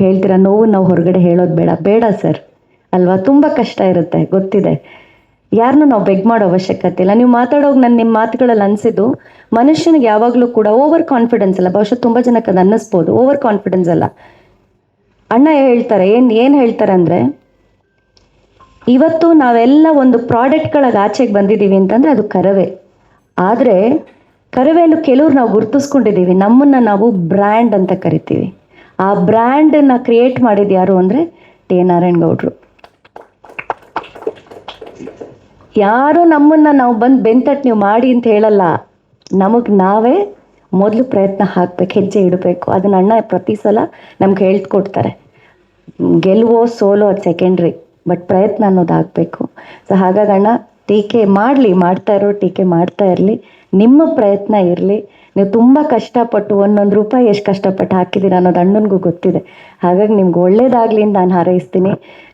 ಹೇಳ್ತೀರಾ ನೋವು ನಾವು ಹೊರಗಡೆ ಹೇಳೋದು ಬೇಡ ಬೇಡ ಸರ್ ಅಲ್ವಾ, ತುಂಬ ಕಷ್ಟ ಇರುತ್ತೆ ಗೊತ್ತಿದೆ. ಯಾರನ್ನೂ ನಾವು ಬೆಗ್ ಮಾಡೋ ಅವಶ್ಯಕತೆ ಇಲ್ಲ. ನೀವು ಮಾತಾಡೋಗಿ ನಾನು ನಿಮ್ಮ ಮಾತುಗಳಲ್ಲಿ ಅನಿಸಿದ್ದು, ಮನುಷ್ಯನಿಗೆ ಯಾವಾಗಲೂ ಕೂಡ ಓವರ್ ಕಾನ್ಫಿಡೆನ್ಸ್ ಅಲ್ಲ, ಬಹುಶಃ ತುಂಬ ಜನಕ್ಕೆ ಅದು ಅನ್ನಿಸ್ಬೋದು, ಓವರ್ ಕಾನ್ಫಿಡೆನ್ಸ್ ಅಲ್ಲ. ಅಣ್ಣ ಹೇಳ್ತಾರೆ ಏನು ಹೇಳ್ತಾರೆ ಅಂದರೆ, ಇವತ್ತು ನಾವೆಲ್ಲ ಒಂದು ಪ್ರಾಡಕ್ಟ್ಗಳಿಗೆ ಆಚೆಗೆ ಬಂದಿದ್ದೀವಿ ಅಂತಂದರೆ ಅದು ಕರವೇ. ಆದರೆ ಕರವೇಲು ಕೆಲವ್ರು ನಾವು ಗುರುತಿಸ್ಕೊಂಡಿದ್ದೀವಿ, ನಮ್ಮನ್ನು ನಾವು ಬ್ರ್ಯಾಂಡ್ ಅಂತ ಕರಿತೀವಿ. ಆ ಬ್ರ್ಯಾಂಡನ್ನು ಕ್ರಿಯೇಟ್ ಮಾಡಿದ್ದು ಯಾರು ಅಂದರೆ ಟಿ ನಾರಾಯಣಗೌಡರು. ಯಾರು ನಮ್ಮನ್ನು ನಾವು ಬಂದು ಬೆಂತಟ್ಟು ನೀವು ಮಾಡಿ ಅಂತ ಹೇಳಲ್ಲ, ನಮಗೆ ನಾವೇ ಮೊದಲು ಪ್ರಯತ್ನ ಹಾಕಬೇಕು, ಹೆಜ್ಜೆ ಇಡಬೇಕು. ಅದನ್ನ ಅಣ್ಣ ಪ್ರತಿ ಸಲ ನಮ್ಗೆ ಹೇಳ್ಕೊಡ್ತಾರೆ. ಗೆಲುವೋ ಸೋಲೋ ಅದು ಸೆಕೆಂಡ್ರಿ, ಬಟ್ ಪ್ರಯತ್ನ ಅನ್ನೋದು ಆಗಬೇಕು. ಸೊ ಹಾಗಾಗಿ ಅಣ್ಣ ಟೀಕೆ ಮಾಡ್ತಾ ಇರೋ ಟೀಕೆ ಮಾಡ್ತಾ ಇರಲಿ, ನಿಮ್ಮ ಪ್ರಯತ್ನ ಇರಲಿ. ನೀವು ತುಂಬ ಕಷ್ಟಪಟ್ಟು ಒಂದೊಂದು ರೂಪಾಯಿ ಎಷ್ಟು ಕಷ್ಟಪಟ್ಟು ಹಾಕಿದ್ದೀರ ಅನ್ನೋದು ಅಣ್ಣನಿಗೂ ಗೊತ್ತಿದೆ. ಹಾಗಾಗಿ ನಿಮ್ಗೆ ಒಳ್ಳೇದಾಗಲಿ ಅಂತ ನಾನು ಹಾರೈಸ್ತೀನಿ.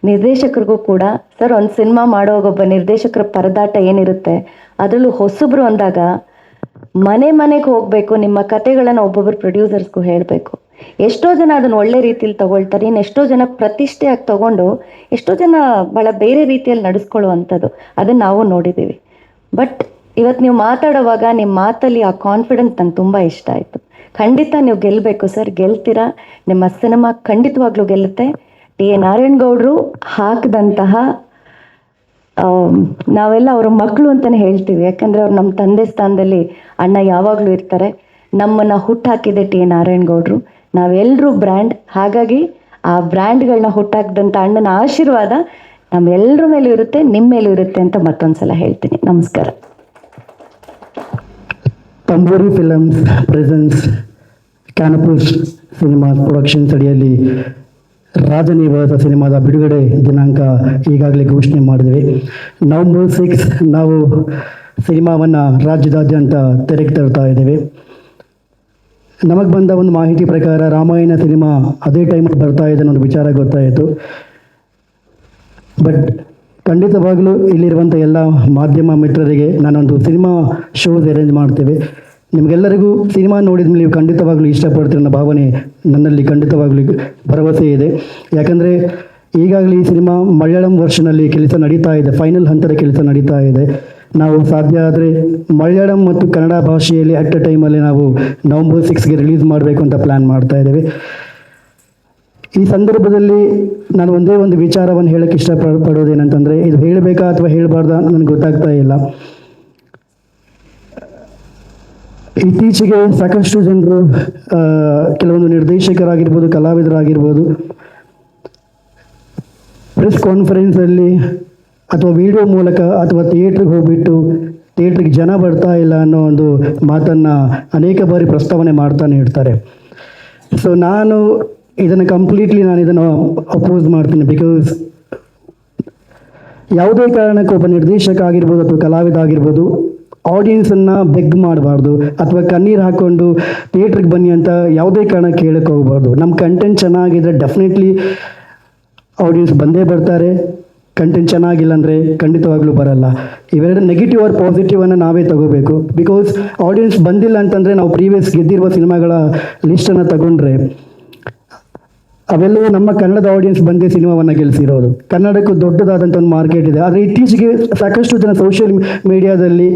ನಿರ್ದೇಶಕರಿಗೂ ಕೂಡ ಸರ್, ಒಂದು ಸಿನಿಮಾ ಮಾಡೋವಾಗ ಒಬ್ಬ ನಿರ್ದೇಶಕರ ಪರದಾಟ ಏನಿರುತ್ತೆ, ಅದರಲ್ಲೂ ಹೊಸಬ್ರು ಅಂದಾಗ ಮನೆಗೆ ಹೋಗಬೇಕು, ನಿಮ್ಮ ಕತೆಗಳನ್ನು ಒಬ್ಬೊಬ್ಬರು ಪ್ರೊಡ್ಯೂಸರ್ಸ್ಗೂ ಹೇಳಬೇಕು. ಎಷ್ಟೋ ಜನ ಅದನ್ನು ಒಳ್ಳೆ ರೀತಿಯಲ್ಲಿ ತಗೊಳ್ತಾರೆ, ಇನ್ನು ಎಷ್ಟೋ ಜನ ಪ್ರತಿಷ್ಠೆಯಾಗಿ ತಗೊಂಡು ಎಷ್ಟೋ ಜನ ಭಾಳ ಬೇರೆ ರೀತಿಯಲ್ಲಿ ನಡೆಸ್ಕೊಳ್ಳುವಂಥದ್ದು, ಅದನ್ನು ನಾವು ನೋಡಿದ್ದೀವಿ. ಬಟ್ ಇವತ್ತು ನೀವು ಮಾತಾಡೋವಾಗ ನಿಮ್ಮ ಮಾತಲ್ಲಿ ಆ ಕಾನ್ಫಿಡೆನ್ಸ್ ನಂಗೆ ತುಂಬ ಇಷ್ಟ ಆಯಿತು. ಖಂಡಿತ ನೀವು ಗೆಲ್ಲಬೇಕು ಸರ್, ಗೆಲ್ತೀರಾ. ನಿಮ್ಮ ಸಿನಿಮಾ ಖಂಡಿತವಾಗ್ಲೂ ಗೆಲ್ಲುತ್ತೆ. ಟಿ ನಾರಾಯಣಗೌಡರು ಹಾಕಿದಂತಹ, ನಾವೆಲ್ಲ ಅವರ ಮಕ್ಕಳು ಅಂತಲೇ ಹೇಳ್ತೀವಿ, ಯಾಕಂದರೆ ಅವ್ರು ನಮ್ಮ ತಂದೆ ಸ್ಥಾನದಲ್ಲಿ ಅಣ್ಣ ಯಾವಾಗಲೂ ಇರ್ತಾರೆ. ನಮ್ಮನ್ನು ಹುಟ್ಟಾಕಿದೆ ಟಿ ನಾರಾಯಣಗೌಡರು, ನಾವೆಲ್ಲರೂ ಬ್ರ್ಯಾಂಡ್. ಹಾಗಾಗಿ ಆ ಬ್ರ್ಯಾಂಡ್ಗಳನ್ನ ಹುಟ್ಟಾಕಿದಂಥ ಅಣ್ಣನ ಆಶೀರ್ವಾದ ನಮ್ಮೆಲ್ಲರ ಮೇಲೂ ಇರುತ್ತೆ, ನಿಮ್ಮ ಮೇಲೂ ಇರುತ್ತೆ ಅಂತ ಮತ್ತೊಂದು ಸಲ ಹೇಳ್ತೀನಿ. ನಮಸ್ಕಾರ. ತಂಬೂರಿ ಫಿಲಮ್ಸ್ ಪ್ರೆಸೆನ್ಸ್ ಕ್ಯಾನಪಸ್ ಸಿನಿಮಾಸ್ ಪ್ರೊಡಕ್ಷನ್ಸ್ ಅಡಿಯಲ್ಲಿ ರಾಜನಿವಾಸ ಸಿನಿಮಾದ ಬಿಡುಗಡೆ ದಿನಾಂಕ ಈಗಾಗಲೇ ಘೋಷಣೆ ಮಾಡಿದ್ವಿ. ನವಂಬರ್ 6 ನಾವು ಸಿನಿಮಾವನ್ನು ರಾಜ್ಯದಾದ್ಯಂತ ತೆರೆಗೆ ತರ್ತಾ ಇದ್ದೇವೆ. ನಮಗೆ ಬಂದ ಒಂದು ಮಾಹಿತಿ ಪ್ರಕಾರ ರಾಮಾಯಣ ಸಿನಿಮಾ ಅದೇ ಟೈಮಲ್ಲಿ ಬರ್ತಾ ಇದೆ ಅನ್ನೋ ವಿಚಾರ ಗೊತ್ತಾಯಿತು. ಬಟ್ ಖಂಡಿತವಾಗಲೂ ಇಲ್ಲಿರುವಂಥ ಎಲ್ಲ ಮಾಧ್ಯಮ ಮಿತ್ರರಿಗೆ ನಾನೊಂದು ಸಿನಿಮಾ ಶೋಸ್ ಅರೇಂಜ್ ಮಾಡ್ತೇವೆ. ನಿಮಗೆಲ್ಲರಿಗೂ ಸಿನಿಮಾ ನೋಡಿದ ಮೇಲೆ ನೀವು ಖಂಡಿತವಾಗ್ಲೂ ಇಷ್ಟಪಡ್ತೀರ ಅನ್ನೋ ಭಾವನೆ ನನ್ನಲ್ಲಿ ಖಂಡಿತವಾಗ್ಲೂ ಭರವಸೆ ಇದೆ. ಯಾಕಂದರೆ ಈಗಾಗಲೇ ಈ ಸಿನಿಮಾ ಮಲಯಾಳಂ ವರ್ಷನಲ್ಲಿ ಕೆಲಸ ನಡೀತಾ ಇದೆ, ಫೈನಲ್ ಹಂತದ ಕೆಲಸ ನಡೀತಾ ಇದೆ. ನಾವು ಸಾಧ್ಯ ಆದರೆ ಮಲಯಾಳಂ ಮತ್ತು ಕನ್ನಡ ಭಾಷೆಯಲ್ಲಿ ಅಟ್ ಅ ಟೈಮಲ್ಲಿ ನಾವು ನವಂಬರ್ 6ಗೆ ರಿಲೀಸ್ ಮಾಡಬೇಕು ಅಂತ ಪ್ಲ್ಯಾನ್ ಮಾಡ್ತಾ ಇದ್ದೇವೆ. ಈ ಸಂದರ್ಭದಲ್ಲಿ ನಾನು ಒಂದೇ ಒಂದು ವಿಚಾರವನ್ನು ಹೇಳೋಕ್ಕೆ ಇಷ್ಟಪಡೋದೇನಂತಂದರೆ, ಇದು ಹೇಳಬೇಕಾ ಅಥವಾ ಹೇಳಬಾರ್ದಾ ನನಗೆ ಗೊತ್ತಾಗ್ತಾ ಇಲ್ಲ. ಇತ್ತೀಚೆಗೆ ಸಾಕಷ್ಟು ಜನರು, ಕೆಲವೊಂದು ನಿರ್ದೇಶಕರಾಗಿರ್ಬೋದು, ಕಲಾವಿದರಾಗಿರ್ಬೋದು, ಪ್ರೆಸ್ ಕಾನ್ಫರೆನ್ಸಲ್ಲಿ ಅಥವಾ ವಿಡಿಯೋ ಮೂಲಕ ಅಥವಾ ಥಿಯೇಟ್ರಿಗೆ ಹೋಗ್ಬಿಟ್ಟು ಥಿಯೇಟ್ರಿಗೆ ಜನ ಬರ್ತಾ ಇಲ್ಲ ಅನ್ನೋ ಒಂದು ಮಾತನ್ನು ಅನೇಕ ಬಾರಿ ಪ್ರಸ್ತಾವನೆ ಮಾಡ್ತಾನೆ ಇರ್ತಾರೆ. ಸೊ ನಾನು ಇದನ್ನು ಅಪೋಸ್ ಮಾಡ್ತೀನಿ. ಬಿಕಾಸ್ ಯಾವುದೇ ಕಾರಣಕ್ಕೂ ಒಬ್ಬ ನಿರ್ದೇಶಕ ಆಗಿರ್ಬೋದು ಅಥವಾ ಕಲಾವಿದ ಆಗಿರ್ಬೋದು ಆಡಿಯನ್ಸನ್ನು ಬೆಗ್ ಮಾಡಬಾರ್ದು ಅಥವಾ ಕಣ್ಣೀರು ಹಾಕ್ಕೊಂಡು ಥಿಯೇಟ್ರಿಗೆ ಬನ್ನಿ ಅಂತ ಯಾವುದೇ ಕಾರಣಕ್ಕೆ ಹೇಳಕ್ಕೆ ಹೋಗ್ಬಾರ್ದು. ನಮ್ಮ ಕಂಟೆಂಟ್ ಚೆನ್ನಾಗಿದ್ರೆ ಡೆಫಿನೆಟ್ಲಿ ಆಡಿಯನ್ಸ್ ಬಂದೇ ಬರ್ತಾರೆ. ಕಂಟೆಂಟ್ ಚೆನ್ನಾಗಿಲ್ಲ ಅಂದರೆ ಖಂಡಿತವಾಗ್ಲೂ ಬರಲ್ಲ. ಇವೆರಡು ನೆಗೆಟಿವ್ ಆರ್ ಪಾಸಿಟಿವನ್ನು ನಾವೇ ತಗೋಬೇಕು. ಬಿಕಾಸ್ ಆಡಿಯನ್ಸ್ ಬಂದಿಲ್ಲ ಅಂತಂದರೆ ನಾವು ಪ್ರೀವಿಯಸ್ ಗೆದ್ದಿರುವ ಸಿನಿಮಾಗಳ ಲಿಸ್ಟನ್ನು ತಗೊಂಡ್ರೆ ಅವೆಲ್ಲವೂ ನಮ್ಮ ಕನ್ನಡದ ಆಡಿಯನ್ಸ್ ಬಂದೇ ಸಿನಿಮಾವನ್ನು ಗೆಲ್ಲಿಸಿರೋದು. ಕನ್ನಡಕ್ಕೂ ದೊಡ್ಡದಾದಂಥ ಒಂದು ಮಾರ್ಕೆಟ್ ಇದೆ. ಆದರೆ ಇತ್ತೀಚೆಗೆ ಸಾಕಷ್ಟು ಜನ ಸೋಷಿಯಲ್ ಮೀಡಿಯಾದಲ್ಲಿ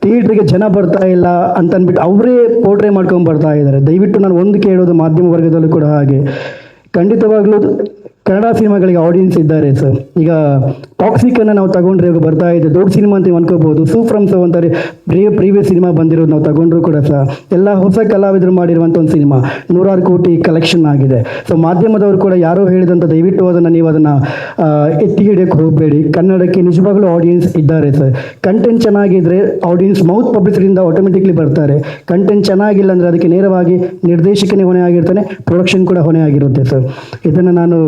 ಥಿಯೇಟ್ರಿಗೆ ಜನ ಬರ್ತಾ ಇಲ್ಲ ಅಂತಂದ್ಬಿಟ್ಟು ಅವರೇ ಪೋರ್ಟ್ರೇ ಮಾಡ್ಕೊಂಡು ಬರ್ತಾ ಇದ್ದಾರೆ. ದಯವಿಟ್ಟು ನಾನು ಒಂದು ಕೇಳೋದು ಮಾಧ್ಯಮ ವರ್ಗದಲ್ಲೂ ಕೂಡ ಹಾಗೆ, ಖಂಡಿತವಾಗ್ಲೂ ಕನ್ನಡ ಸಿನಿಮಾಗಳಿಗೆ ಆಡಿಯನ್ಸ್ ಇದ್ದಾರೆ ಸರ್. ಈಗ ಟಾಕ್ಸಿಕನ್ನು ನಾವು ತಗೊಂಡ್ರೆ ಇವಾಗ ಬರ್ತಾ ಇದೆ, ದೊಡ್ಡ ಸಿನಿಮಾ ಅಂತ ಅನ್ಕೋಬಹುದು. ಸೂಫ್ರಮ್ ಸೋ ಅಂತಾರೆ, ಪ್ರೀವಿಯಸ್ ಸಿನಿಮಾ ಬಂದಿರೋದು ನಾವು ತಗೊಂಡ್ರು ಕೂಡ ಸಹ ಎಲ್ಲ ಹೊಸ ಕಲಾವಿದರು ಮಾಡಿರುವಂಥ ಒಂದು ಸಿನಿಮಾ 100 ಕೋಟಿ ಕಲೆಕ್ಷನ್ ಆಗಿದೆ. ಸೊ ಮಾಧ್ಯಮದವರು ಕೂಡ ಯಾರೋ ಹೇಳಿದಂಥ ದಯವಿಟ್ಟು ಅದನ್ನು ನೀವು ಅದನ್ನು ಎತ್ತಿ ಹಿಡಿಯೋಕ್ಕೆ ಹೋಗಬೇಡಿ. ಕನ್ನಡಕ್ಕೆ ನಿಜವಾಗ್ಲೂ ಆಡಿಯನ್ಸ್ ಇದ್ದಾರೆ ಸರ್. ಕಂಟೆಂಟ್ ಚೆನ್ನಾಗಿದ್ದರೆ ಆಡಿಯನ್ಸ್ ಮೌತ್ ಪಬ್ಲಿಸಿಟಿಯಿಂದ ಆಟೋಮೆಟಿಕ್ಲಿ ಬರ್ತಾರೆ. ಕಂಟೆಂಟ್ ಚೆನ್ನಾಗಿಲ್ಲ ಅಂದರೆ ಅದಕ್ಕೆ ನೇರವಾಗಿ ನಿರ್ದೇಶಕನೇ ಹೊಣೆ ಆಗಿರ್ತಾನೆ, ಪ್ರೊಡಕ್ಷನ್ ಕೂಡ ಹೊಣೆ ಆಗಿರುತ್ತೆ ಸರ್. ಇದನ್ನು ನಾನು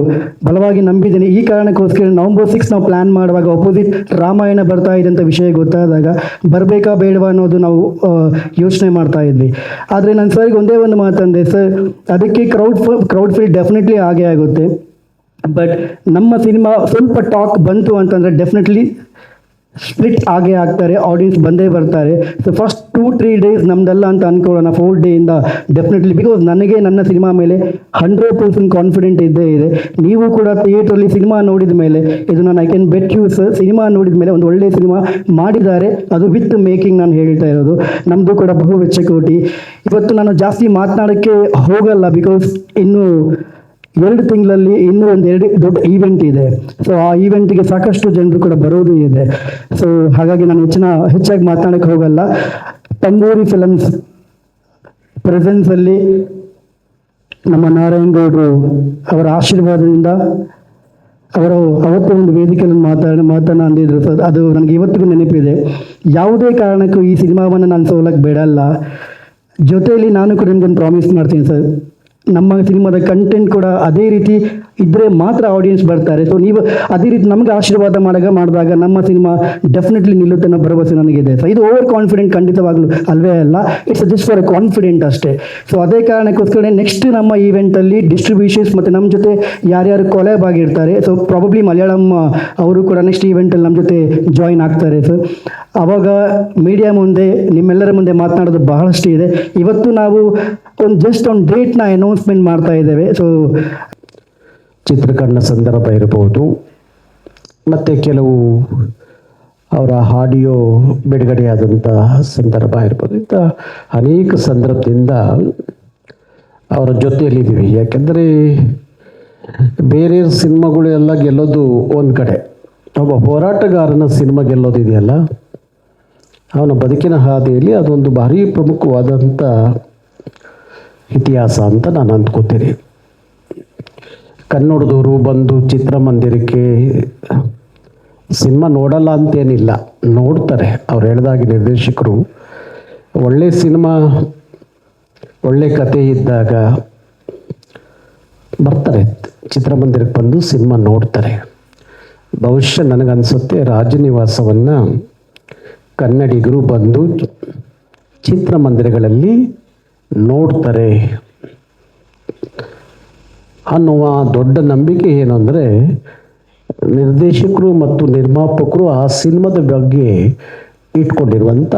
ಬಲವಾಗಿ ನಂಬಿದ್ದೀನಿ. ಈ ಕಾರಣಕ್ಕೋಸ್ಕರ ನವಂಬರ್ 6 ನಾವು ಪ್ಲ್ಯಾನ್ ಮಾಡುವಾಗ ಅಪೋಸಿಟ್ ರಾಮಾಯಣ ಬರ್ತಾ ಇದೆ ಅಂತ ವಿಷಯ ಗೊತ್ತಾದಾಗ ಬರಬೇಕಾ ಬೇಡವಾ ಅನ್ನೋದು ನಾವು ಯೋಚನೆ ಮಾಡ್ತಾ ಇದ್ವಿ. ಆದರೆ ನನ್ನ ಸರ್ಗೆ ಒಂದೇ ಒಂದು ಮಾತಂದೆ ಸರ್, ಅದಕ್ಕೆ ಕ್ರೌಡ್ ಫೀಲ್ ಡೆಫಿನೆಟ್ಲಿ ಆಗೇ ಆಗುತ್ತೆ. ಬಟ್ ನಮ್ಮ ಸಿನಿಮಾ ಸ್ವಲ್ಪ ಟಾಕ್ ಬಂತು ಅಂತಂದರೆ ಡೆಫಿನೆಟ್ಲಿ ಸ್ಟ್ರಿಕ್ಟ್ ಆಗೇ ಆಗ್ತಾರೆ, ಆಡಿಯನ್ಸ್ ಬಂದೇ ಬರ್ತಾರೆ. ಸೊ ಫಸ್ಟ್ 2-3 ಡೇಸ್ ನಮ್ದಲ್ಲ ಅಂತ ಅನ್ಕೊಳ್ಳೋಣ, 4th ಡೇಯಿಂದ ಡೆಫಿನೆಟ್ಲಿ, ಬಿಕಾಸ್ ನನಗೆ ನನ್ನ ಸಿನಿಮಾ ಮೇಲೆ 100% ಕಾನ್ಫಿಡೆಂಟ್ ಇದ್ದೇ ಇದೆ. ನೀವು ಕೂಡ ಥಿಯೇಟ್ರಲ್ಲಿ ಸಿನಿಮಾ ನೋಡಿದ ಮೇಲೆ ಇದು ನಾನು I can bet you sir, cinema ನೋಡಿದ ಮೇಲೆ ಒಂದು ಒಳ್ಳೆಯ ಸಿನಿಮಾ ಮಾಡಿದ್ದಾರೆ, ಅದು ವಿತ್ ಮೇಕಿಂಗ್ ನಾನು ಹೇಳ್ತಾ ಇರೋದು. ನಮ್ಮದು ಕೂಡ ಬಹು ವೆಚ್ಚ ಕೋಟಿ. ಇವತ್ತು ನಾನು ಜಾಸ್ತಿ ಮಾತನಾಡೋಕ್ಕೆ ಹೋಗಲ್ಲ, ಬಿಕಾಸ್ ಇನ್ನು 2 ತಿಂಗಳಲ್ಲಿ ಇನ್ನೂ 2 ದೊಡ್ಡ ಈವೆಂಟ್ ಇದೆ. ಸೊ ಆ ಈವೆಂಟಿಗೆ ಸಾಕಷ್ಟು ಜನರು ಕೂಡ ಬರೋದು ಇದೆ. ಸೊ ಹಾಗಾಗಿ ನಾನು ಹೆಚ್ಚಾಗಿ ಮಾತನಾಡಕ್ಕೆ ಹೋಗಲ್ಲ. ತಂಬೂರಿ ಫಿಲಮ್ಸ್ ಪ್ರೆಸೆನ್ಸಲ್ಲಿ ನಮ್ಮ ನಾರಾಯಣ್ ಗೌಡರು ಅವರ ಆಶೀರ್ವಾದದಿಂದ ಅವರು ಅವತ್ತು ಒಂದು ವೇದಿಕೆಯಲ್ಲಿ ಮಾತನಾಡಿದ್ರು ಸರ್, ಅದು ನನಗೆ ಇವತ್ತಿಗೂ ನೆನಪಿದೆ. ಯಾವುದೇ ಕಾರಣಕ್ಕೂ ಈ ಸಿನಿಮಾವನ್ನು ನಾನು ಸೋಲಕ್ಕೆ ಬಿಡಲ್ಲ. ಜೊತೆಯಲ್ಲಿ ನಾನು ಕೂಡ ನಿಮ್ಗೊಂದು ಪ್ರಾಮಿಸ್ ಮಾಡ್ತೀನಿ ಸರ್, ನಮ್ಮ ಸಿನಿಮಾದ ಕಂಟೆಂಟ್ ಕೂಡ ಅದೇ ರೀತಿ ಇದ್ದರೆ ಮಾತ್ರ ಆಡಿಯನ್ಸ್ ಬರ್ತಾರೆ. ಸೊ ನೀವು ಅದೇ ರೀತಿ ನಮಗೆ ಆಶೀರ್ವಾದ ಮಾಡಿದಾಗ ನಮ್ಮ ಸಿನಿಮಾ ಡೆಫಿನೆಟ್ಲಿ ನಿಲ್ಲುತ್ತೆ ಅನ್ನೋ ಭರವಸೆ ನನಗಿದೆ. ಸೊ ಇದು ಓವರ್ ಕಾನ್ಫಿಡೆಂಟ್ ಖಂಡಿತವಾಗ್ಲೂ ಅಲ್ವೇ ಅಲ್ಲ, ಇಟ್ಸ್ ಜಸ್ಟ್ ಫಾರ್ ಕಾನ್ಫಿಡೆಂಟ್ ಅಷ್ಟೇ. ಸೊ ಅದೇ ಕಾರಣಕ್ಕೋಸ್ಕರ ನೆಕ್ಸ್ಟ್ ನಮ್ಮ ಈವೆಂಟಲ್ಲಿ ಡಿಸ್ಟ್ರಿಬ್ಯೂಷನ್ಸ್ ಮತ್ತು ನಮ್ಮ ಜೊತೆ ಯಾರ್ಯಾರು ಕೊಲ್ಯಾಬ್ ಆಗಿರ್ತಾರೆ, ಸೊ ಪ್ರಾಬಬ್ಲಿ ಮಲಯಾಳಂ ಅವರು ಕೂಡ ನೆಕ್ಸ್ಟ್ ಈವೆಂಟಲ್ಲಿ ನಮ್ಮ ಜೊತೆ ಜಾಯಿನ್ ಆಗ್ತಾರೆ ಸರ್. ಆವಾಗ ಮೀಡಿಯಾ ಮುಂದೆ ನಿಮ್ಮೆಲ್ಲರ ಮುಂದೆ ಮಾತನಾಡೋದು ಬಹಳಷ್ಟು ಇದೆ. ಇವತ್ತು ನಾವು ಒಂದು ಡೇಟ್ನ ಅನೌನ್ಸ್ಮೆಂಟ್ ಮಾಡ್ತಾ ಇದ್ದೇವೆ. ಸೊ ಚಿತ್ರೀಕರಣ ಸಂದರ್ಭ ಇರಬಹುದು, ಮತ್ತು ಕೆಲವು ಅವರ ಆಡಿಯೋ ಬಿಡುಗಡೆಯಾದಂಥ ಸಂದರ್ಭ ಇರ್ಬೋದು. ಇಂಥ ಅನೇಕ ಸಂದರ್ಭದಿಂದ ಅವರ ಜೊತೆಯಲ್ಲಿದ್ದೀವಿ. ಯಾಕೆಂದರೆ ಬೇರೆ ಸಿನಿಮಾಗಳು ಎಲ್ಲ ಗೆಲ್ಲೋದು ಒಂದು ಕಡೆ, ಒಬ್ಬ ಹೋರಾಟಗಾರನ ಸಿನಿಮಾ ಗೆಲ್ಲೋದಿದೆಯಲ್ಲ, ಅವನ ಬದುಕಿನ ಹಾದಿಯಲ್ಲಿ ಅದೊಂದು ಭಾರಿ ಪ್ರಮುಖವಾದಂಥ ಇತಿಹಾಸ ಅಂತ ನಾನು ಅಂದ್ಕೋತೀನಿ. ಕನ್ನಡದವರು ಬಂದು ಚಿತ್ರಮಂದಿರಕ್ಕೆ ಸಿನಿಮಾ ನೋಡಲ್ಲ ಅಂತೇನಿಲ್ಲ, ನೋಡ್ತಾರೆ. ಅವ್ರು ಹೇಳಿದಾಗೆ ನಿರ್ದೇಶಕರು ಒಳ್ಳೆ ಸಿನಿಮಾ, ಒಳ್ಳೆ ಕತೆ ಇದ್ದಾಗ ಬರ್ತಾರೆ, ಚಿತ್ರಮಂದಿರಕ್ಕೆ ಬಂದು ಸಿನಿಮಾ ನೋಡ್ತಾರೆ. ಬಹುಶಃ ನನಗನ್ಸುತ್ತೆ ರಾಜನಿವಾಸವನ್ನು ಕನ್ನಡಿಗರು ಬಂದು ಚಿತ್ರಮಂದಿರಗಳಲ್ಲಿ ನೋಡ್ತಾರೆ ಅನ್ನುವ ದೊಡ್ಡ ನಂಬಿಕೆ ಏನು ಅಂದರೆ, ನಿರ್ದೇಶಕರು ಮತ್ತು ನಿರ್ಮಾಪಕರು ಆ ಸಿನಿಮಾದ ಬಗ್ಗೆ ಇಟ್ಕೊಂಡಿರುವಂಥ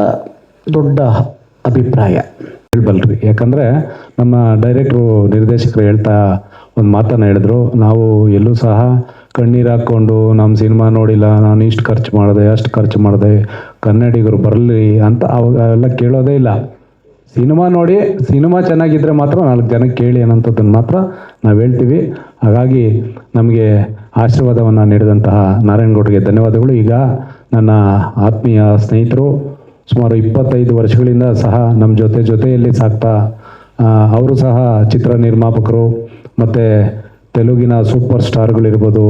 ದೊಡ್ಡ ಅಭಿಪ್ರಾಯ. ಹೇಳ್ಬಲ್ರಿ, ಯಾಕಂದರೆ ನಮ್ಮ ಡೈರೆಕ್ಟ್ರು ನಿರ್ದೇಶಕರು ಹೇಳ್ತಾ ಒಂದು ಮಾತನ್ನು ಹೇಳಿದ್ರು, ನಾವು ಎಲ್ಲೂ ಸಹ ಕಣ್ಣೀರು ಹಾಕ್ಕೊಂಡು ನಮ್ಮ ಸಿನಿಮಾ ನೋಡಿಲ್ಲ, ನಾನು ಇಷ್ಟು ಖರ್ಚು ಮಾಡಿದೆ ಅಷ್ಟು ಖರ್ಚು ಮಾಡಿದೆ, ಕನ್ನಡಿಗರು ಬರಲಿ ಅಂತ ಅವೆಲ್ಲ ಕೇಳೋದೇ ಇಲ್ಲ. ಸಿನಿಮಾ ನೋಡಿ, ಸಿನಿಮಾ ಚೆನ್ನಾಗಿದ್ದರೆ ಮಾತ್ರ 4 ಜನಕ್ಕೆ ಕೇಳಿ ಅನ್ನೋಂಥದ್ದನ್ನು ಮಾತ್ರ ನಾವು ಹೇಳ್ತೀವಿ. ಹಾಗಾಗಿ ನಮಗೆ ಆಶೀರ್ವಾದವನ್ನು ನೀಡಿದಂತಹ ನಾರಾಯಣಗೌಡರಿಗೆ ಧನ್ಯವಾದಗಳು. ಈಗ ನನ್ನ ಆತ್ಮೀಯ ಸ್ನೇಹಿತರು ಸುಮಾರು 25 ವರ್ಷಗಳಿಂದ ಸಹ ನಮ್ಮ ಜೊತೆಯಲ್ಲಿ ಸಾಕ್ತಾ, ಅವರು ಸಹ ಚಿತ್ರ ನಿರ್ಮಾಪಕರು ಮತ್ತು ತೆಲುಗಿನ ಸೂಪರ್ ಸ್ಟಾರ್ಗಳಿರ್ಬೋದು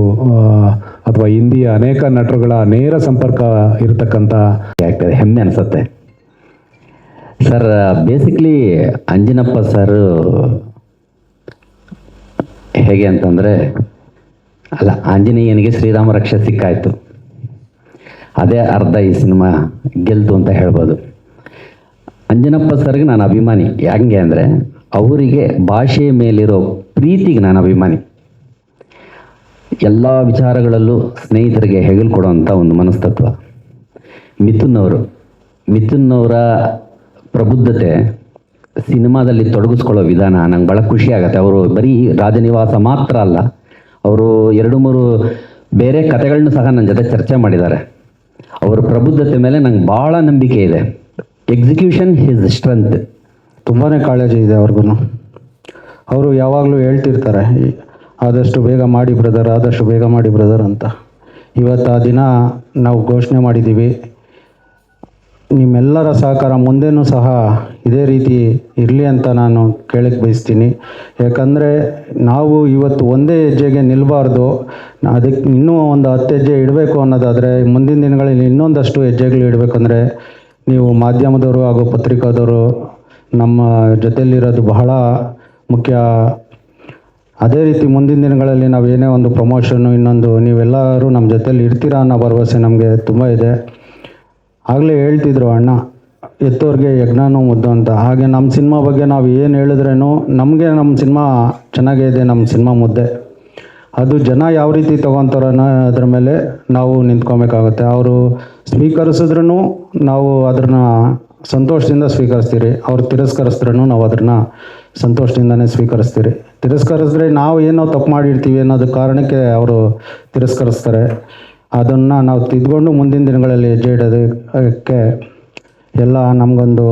ಅಥವಾ ಹಿಂದಿಯ ಅನೇಕ ನಟರುಗಳ ನೇರ ಸಂಪರ್ಕ ಇರತಕ್ಕಂಥ ಆಗ್ತದೆ, ಹೆಮ್ಮೆ ಅನಿಸುತ್ತೆ ಸರ್. ಬೇಸಿಕ್ಲಿ ಅಂಜಿನಪ್ಪ ಸರ್ ಹೇಗೆ ಅಂತಂದರೆ, ಅಲ್ಲ, ಆಂಜನೇಯನಿಗೆ ಶ್ರೀರಾಮ ರಕ್ಷೆ ಸಿಕ್ಕಾಯಿತು, ಅದೇ ಅರ್ಧ ಈ ಸಿನಿಮಾ ಗೆಲ್ತು ಅಂತ ಹೇಳ್ಬೋದು. ಅಂಜನಪ್ಪ ಸರ್ಗೆ ನಾನು ಅಭಿಮಾನಿ. ಹೆಂಗೆ ಅಂದರೆ, ಅವರಿಗೆ ಭಾಷೆಯ ಮೇಲಿರೋ ಪ್ರೀತಿಗೆ ನಾನು ಅಭಿಮಾನಿ. ಎಲ್ಲ ವಿಚಾರಗಳಲ್ಲೂ ಸ್ನೇಹಿತರಿಗೆ ಹೆಗಲು ಕೊಡುವಂಥ ಒಂದು ಮನಸ್ತತ್ವ. ಮಿಥುನ್ ಅವರ ಪ್ರಬುದ್ಧತೆ, ಸಿನಿಮಾದಲ್ಲಿ ತೊಡಗಿಸ್ಕೊಳ್ಳೋ ವಿಧಾನ ನಂಗೆ ಭಾಳ ಖುಷಿ ಆಗುತ್ತೆ. ಅವರು ಬರೀ ರಾಜನಿವಾಸ ಮಾತ್ರ ಅಲ್ಲ, ಅವರು 2-3 ಬೇರೆ ಕಥೆಗಳನ್ನೂ ಸಹ ನನ್ನ ಜೊತೆ ಚರ್ಚೆ ಮಾಡಿದ್ದಾರೆ. ಅವರ ಪ್ರಬುದ್ಧತೆ ಮೇಲೆ ನಂಗೆ ಭಾಳ ನಂಬಿಕೆ ಇದೆ. Execution his strength. ತುಂಬಾ ಕಾಳಜಿ ಇದೆ ಅವ್ರಿಗೂ. ಅವರು ಯಾವಾಗಲೂ ಹೇಳ್ತಿರ್ತಾರೆ, ಆದಷ್ಟು ಬೇಗ ಮಾಡಿ ಬ್ರದರ್, ಆದಷ್ಟು ಬೇಗ ಮಾಡಿ ಬ್ರದರ್ ಅಂತ. ಇವತ್ತು ಆ ದಿನ ನಾವು ಘೋಷಣೆ ಮಾಡಿದ್ದೀವಿ. ನಿಮ್ಮೆಲ್ಲರ ಸಹಕಾರ ಮುಂದೆನೂ ಸಹ ಇದೇ ರೀತಿ ಇರಲಿ ಅಂತ ನಾನು ಕೇಳಕ್ಕೆ ಬಯಸ್ತೀನಿ. ಯಾಕಂದರೆ ನಾವು ಇವತ್ತು ಒಂದೇ ಹೆಜ್ಜೆಗೆ ನಿಲ್ಲಬಾರ್ದು, ಅದಕ್ಕೆ ಇನ್ನೂ ಒಂದು 10 ಹೆಜ್ಜೆ ಇಡಬೇಕು ಅನ್ನೋದಾದರೆ, ಮುಂದಿನ ದಿನಗಳಲ್ಲಿ ಇನ್ನೊಂದಷ್ಟು ಹೆಜ್ಜೆಗಳು ಇಡಬೇಕಂದ್ರೆ ನೀವು ಮಾಧ್ಯಮದವರು ಹಾಗೂ ಪತ್ರಿಕಾದವರು ನಮ್ಮ ಜೊತೆಯಲ್ಲಿರೋದು ಬಹಳ ಮುಖ್ಯ. ಅದೇ ರೀತಿ ಮುಂದಿನ ದಿನಗಳಲ್ಲಿ ನಾವು ಏನೇ ಒಂದು ಪ್ರಮೋಷನ್ನು ಇನ್ನೊಂದು ನೀವೆಲ್ಲರೂ ನಮ್ಮ ಜೊತೆಯಲ್ಲಿ ಇರ್ತೀರಾ ಅನ್ನೋ ಭರವಸೆ ನಮಗೆ ತುಂಬ ಇದೆ. ಆಗಲೇ ಹೇಳ್ತಿದ್ರು ಅಣ್ಣ, ಎತ್ತೋರಿಗೆ ಯಜ್ಞನೂ ಮುದ್ದು ಅಂತ. ಹಾಗೆ ನಮ್ಮ ಸಿನಿಮಾ ಬಗ್ಗೆ ನಾವು ಏನು ಹೇಳಿದ್ರೇನು ನಮಗೆ ನಮ್ಮ ಸಿನಿಮಾ ಚೆನ್ನಾಗೇ ಇದೆ, ನಮ್ಮ ಸಿನಿಮಾ ಮುದ್ದೆ. ಅದು ಜನ ಯಾವ ರೀತಿ ತೊಗೊತಾರೋ ಅದ್ರ ಮೇಲೆ ನಾವು ನಿಂತ್ಕೊಬೇಕಾಗುತ್ತೆ. ಅವರು ಸ್ವೀಕರಿಸಿದ್ರೂ ನಾವು ಅದನ್ನ ಸಂತೋಷದಿಂದ ಸ್ವೀಕರಿಸ್ತೀರಿ, ಅವ್ರು ತಿರಸ್ಕರಿಸಿದ್ರೂ ನಾವು ಅದನ್ನು ಸಂತೋಷದಿಂದನೇ ಸ್ವೀಕರಿಸ್ತೀರಿ. ತಿರಸ್ಕರಿಸಿದ್ರೆ ನಾವು ಏನೋ ತಪ್ಪು ಮಾಡಿರ್ತೀವಿ ಅನ್ನೋದು ಕಾರಣಕ್ಕೆ ಅವರು ತಿರಸ್ಕರಿಸ್ತಾರೆ. ಅದನ್ನು ನಾವು ತಿದ್ಕೊಂಡು ಮುಂದಿನ ದಿನಗಳಲ್ಲಿ ಹೆಜ್ಜೆ ಇಡೋದಕ್ಕೆ ಎಲ್ಲ ನಮಗೊಂದು